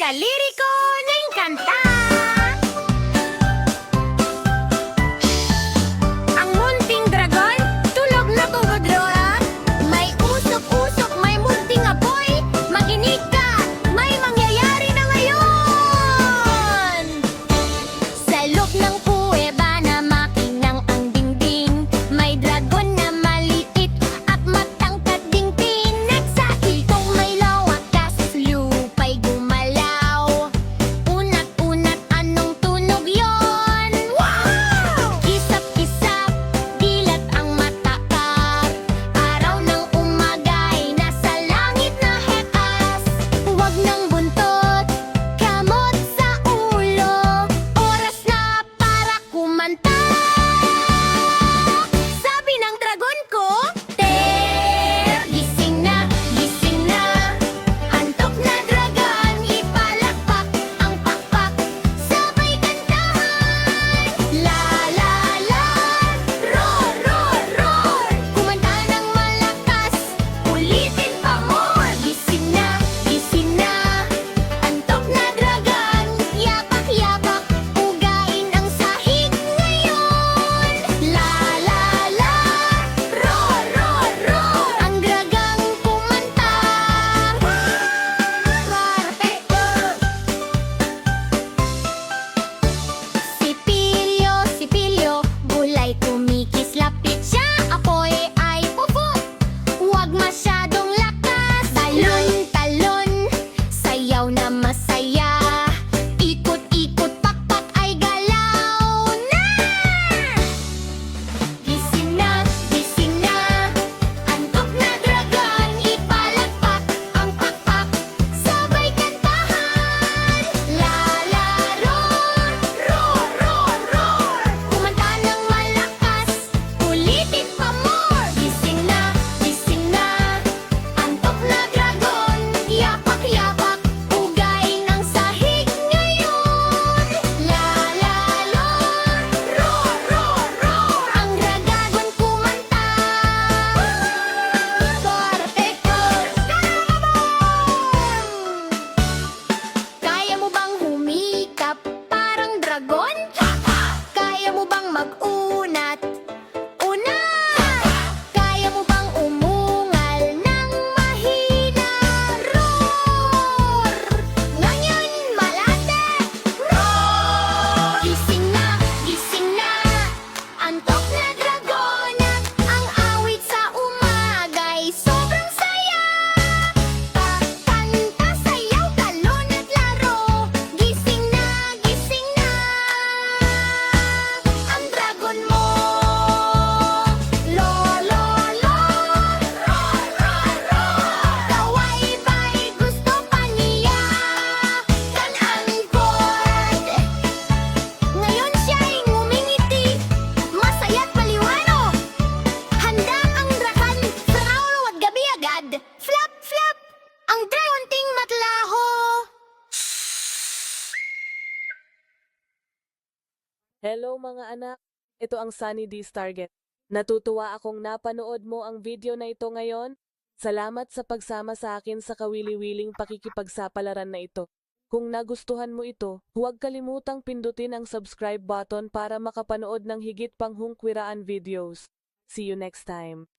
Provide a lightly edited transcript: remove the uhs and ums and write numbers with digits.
Lingga lirico ning kanta. Ang munting dragon, tulog na bubudroa. May usok-usok, may munting apoy. Makinig ka, may mangyayari na ngayon. Sa loob ng kuweba na makinang ang dingding, may dragon na maliit at matangkad dingting. Nagsakitong may lawakas, lupa'y gumalaw. Unat-unat, anong tunog yon? Wow! Kisap-kisap, dilat ang matakar. Araw ng umagay, nasa langit na hekas. Huwag ng buntot, kamot sa ulo. Oras na para kumanta. Sabi ng dragon ko, Ter, gising na, gising na. Antok na dragon, ipalakpak ang pakpak. Sabay kantahan. La la la, roar, roar, roar. Kumanta ng malakas, ulitin pa more. Gising na, gising na. Antok na dragon, yapak, yapak. Ugain ang sahig ngayon. La la la, roar, roar, roar. Ang dragang kumanta. Sipilyo, sipilyo, gulay kumikis, lapit siya, apoy ay pupok. Huwag masyadong lakas. Talon, talon, sayaw na masaya. Ikot-ikot, pakpak ay galaw na. Gising na, gising na. Antok na dragon, ipalakpak ang pakpak. Sabay kantahan. La la, roar, roar, roar, roar. Kumanta ng malakas, ulitin pa more. Gising na, gising na. Antok na dragon, yapak, yapak. Ugain ang sahig ngayon. La la la, roar, roar, roar. Ang dragon kumanta. Kaya mo bang humikap parang dragon? Kaya mo bang mag-unat? Unat! Kaya mo bang umungal ng mahina? Roar! Ngayon malate! Roar! Gising na, gising na. Antok na dragon at ang awit sa umagay sobrang saya. Kanta, sayaw, talon at laro. Gising na, gising na. Ang dragon mo. Lo, lo, lo. Roar, roar, roar. Kaway ba'y gusto pa niya? Kan-angkot. Ngayon siya'y ngumingiti. Masaya't paliwanag. Handa ang dragon sa araw at gabi agad. Flap, flap. Ang dragon ting matlaho. Hello mga anak, ito ang Sunny D's Target. Natutuwa akong napanood mo ang video na ito ngayon. Salamat sa pagsama sa akin sa kawili-wiling pakikipagsapalaran na ito. Kung nagustuhan mo ito, huwag kalimutang pindutin ang subscribe button para makapanood ng higit pang hungkwiraan videos. See you next time.